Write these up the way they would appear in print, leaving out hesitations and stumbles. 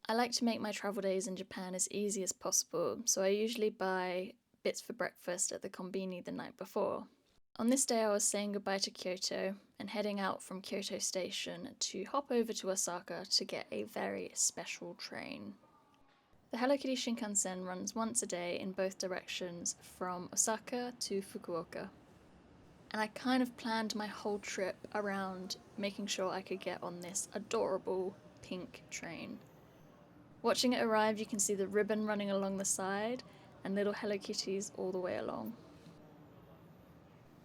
I like to make my travel days in Japan as easy as possible, so I usually buy bits for breakfast at the konbini the night before. On this day I was saying goodbye to Kyoto and heading out from Kyoto Station to hop over to Osaka to get a very special train. The Hello Kitty Shinkansen runs once a day in both directions from Osaka to Fukuoka. And I kind of planned my whole trip around making sure I could get on this adorable pink train. Watching it arrive, you can see the ribbon running along the side and little Hello Kitties all the way along.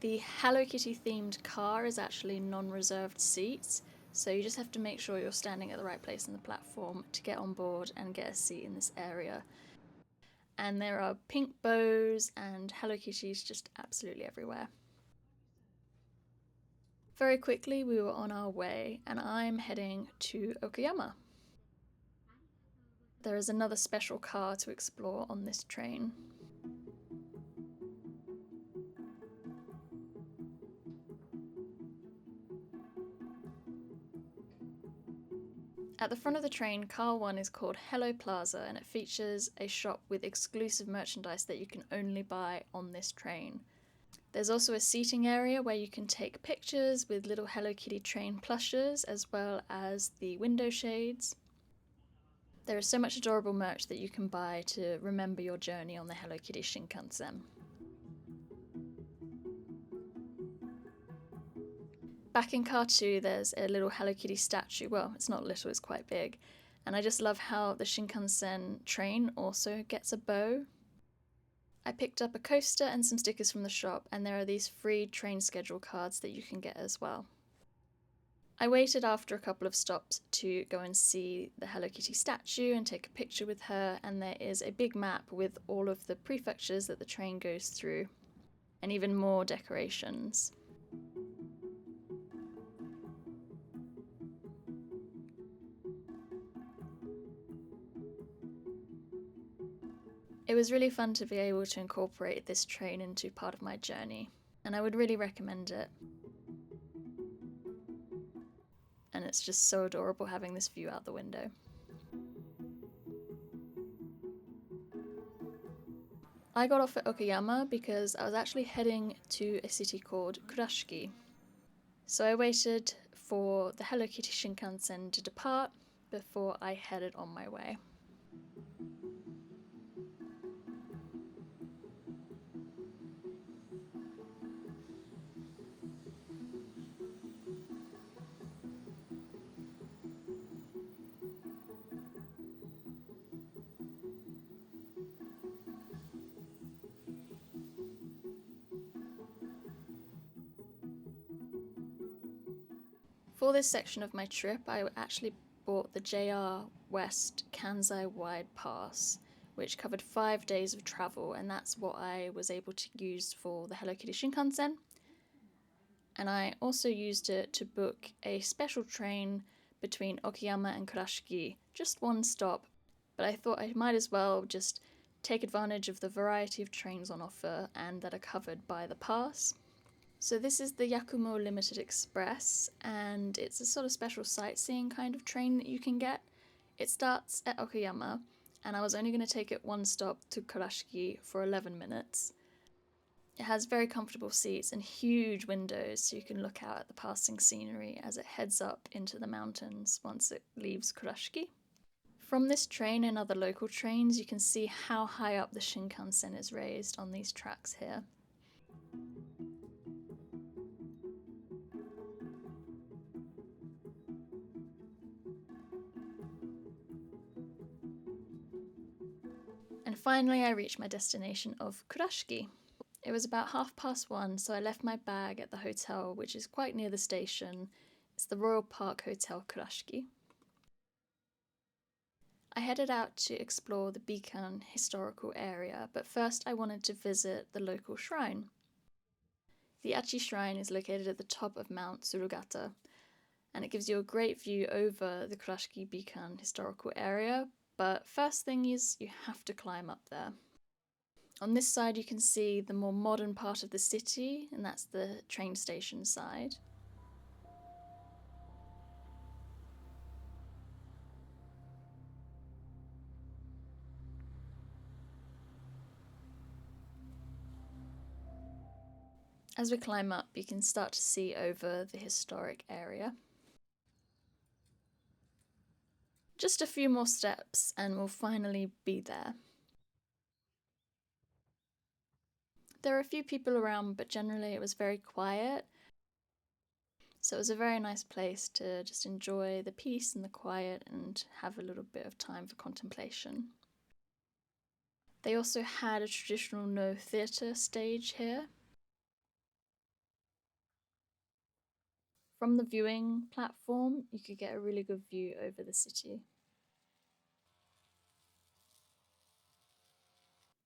The Hello Kitty themed car is actually non-reserved seats, so you just have to make sure you're standing at the right place on the platform to get on board and get a seat in this area. And there are pink bows and Hello Kitties just absolutely everywhere. Very quickly we were on our way and I'm heading to Okayama. There is another special car to explore on this train. At the front of the train, car 1 is called Hello Plaza and it features a shop with exclusive merchandise that you can only buy on this train. There's also a seating area where you can take pictures with little Hello Kitty train plushes as well as the window shades. There is so much adorable merch that you can buy to remember your journey on the Hello Kitty Shinkansen. Back in car 2 there's a little Hello Kitty statue. Well, it's not little, it's quite big. And I just love how the Shinkansen train also gets a bow. I picked up a coaster and some stickers from the shop, and there are these free train schedule cards that you can get as well. I waited after a couple of stops to go and see the Hello Kitty statue and take a picture with her, and there is a big map with all of the prefectures that the train goes through, and even more decorations. It was really fun to be able to incorporate this train into part of my journey, and I would really recommend it. And it's just so adorable having this view out the window. I got off at Okayama because I was actually heading to a city called Kurashiki. So I waited for the Hello Kitty Shinkansen to depart before I headed on my way. For this section of my trip, I actually bought the JR West Kansai Wide Pass, which covered 5 days of travel, and that's what I was able to use for the Hello Kitty Shinkansen. And I also used it to book a special train between Okayama and Kurashiki, just one stop, but I thought I might as well just take advantage of the variety of trains on offer and that are covered by the pass. So this is the Yakumo Limited Express, and it's a sort of special sightseeing kind of train that you can get. It starts at Okayama, and I was only going to take it one stop to Kurashiki for 11 minutes. It has very comfortable seats and huge windows so you can look out at the passing scenery as it heads up into the mountains once it leaves Kurashiki. From this train and other local trains, you can see how high up the Shinkansen is raised on these tracks here. And finally I reached my destination of Kurashiki. It was about 1:30, so I left my bag at the hotel, which is quite near the station. It's the Royal Park Hotel Kurashiki. I headed out to explore the Bikan historical area, but first I wanted to visit the local shrine. The Achi shrine is located at the top of Mount Surugata, and it gives you a great view over the Kurashiki Bikan historical area, but first thing is you have to climb up there. On this side you can see the more modern part of the city, and that's the train station side. As we climb up, you can start to see over the historic area. Just a few more steps and we'll finally be there. There were a few people around, but generally it was very quiet. So it was a very nice place to just enjoy the peace and the quiet and have a little bit of time for contemplation. They also had a traditional no theatre stage here. From the viewing platform, you could get a really good view over the city.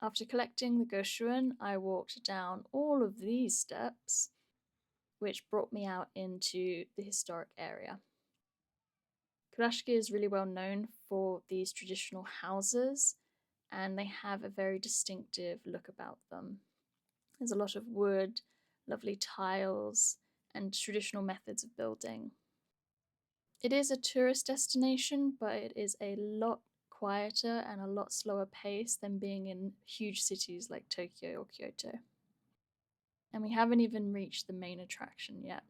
After collecting the Goshuin, I walked down all of these steps, which brought me out into the historic area. Kurashiki is really well known for these traditional houses, and they have a very distinctive look about them. There's a lot of wood, lovely tiles, and traditional methods of building. It is a tourist destination, but it is a lot quieter and a lot slower pace than being in huge cities like Tokyo or Kyoto. And we haven't even reached the main attraction yet.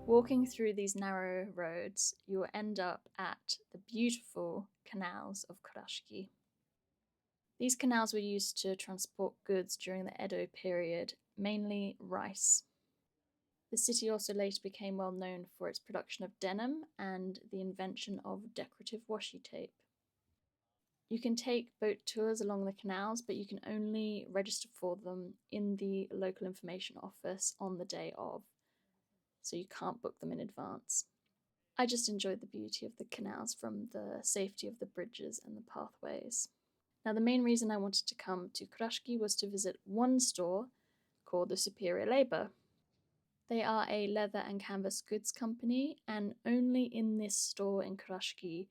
Walking through these narrow roads, you will end up at the beautiful canals of Kurashiki. These canals were used to transport goods during the Edo period, mainly rice. The city also later became well known for its production of denim and the invention of decorative washi tape. You can take boat tours along the canals, but you can only register for them in the local information office on the day of, so you can't book them in advance. I just enjoyed the beauty of the canals from the safety of the bridges and the pathways. Now, the main reason I wanted to come to Kurashiki was to visit one store called the Superior Labour. They are a leather and canvas goods company, and only in this store in Kurashiki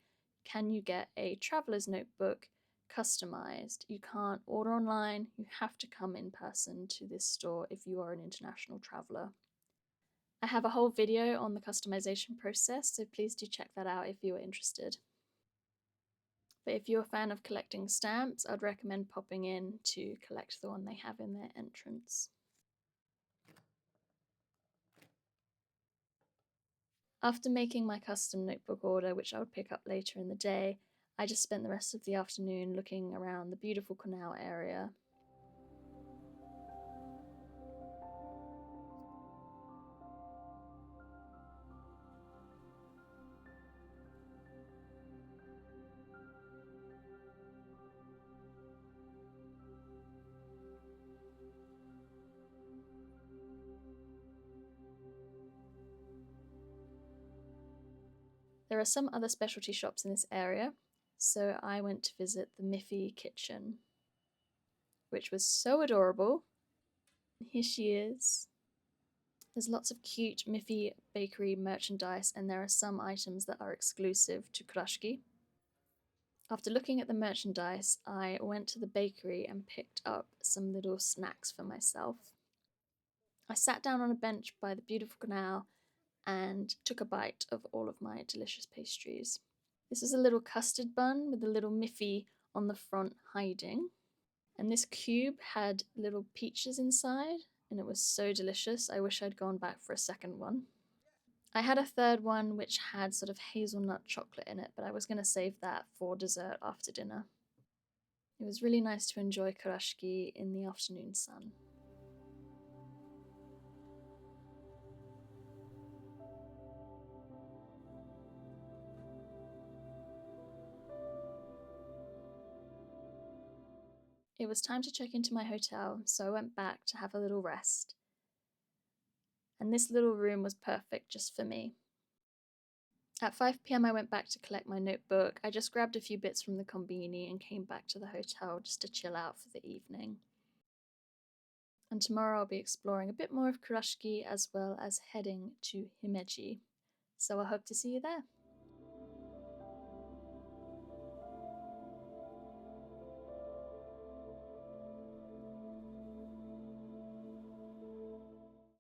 can you get a traveller's notebook customized. You can't order online, you have to come in person to this store if you are an international traveller. I have a whole video on the customization process, so please do check that out if you are interested. But if you're a fan of collecting stamps, I'd recommend popping in to collect the one they have in their entrance. After making my custom notebook order, which I would pick up later in the day, I just spent the rest of the afternoon looking around the beautiful canal area. There are some other specialty shops in this area, so I went to visit the Miffy kitchen, which was so adorable. Here she is. There's lots of cute Miffy bakery merchandise, and there are some items that are exclusive to Kurashiki. After looking at the merchandise, I went to the bakery and picked up some little snacks for myself. I sat down on a bench by the beautiful canal and took a bite of all of my delicious pastries. This is a little custard bun with a little Miffy on the front hiding. And this cube had little peaches inside, and it was so delicious. I wish I'd gone back for a second one. I had a third one which had sort of hazelnut chocolate in it, but I was going to save that for dessert after dinner. It was really nice to enjoy Kurashiki in the afternoon sun. It was time to check into my hotel, so I went back to have a little rest. And this little room was perfect just for me. At 5 p.m. I went back to collect my notebook. I just grabbed a few bits from the konbini and came back to the hotel just to chill out for the evening. And tomorrow I'll be exploring a bit more of Kurashiki as well as heading to Himeji. So I hope to see you there.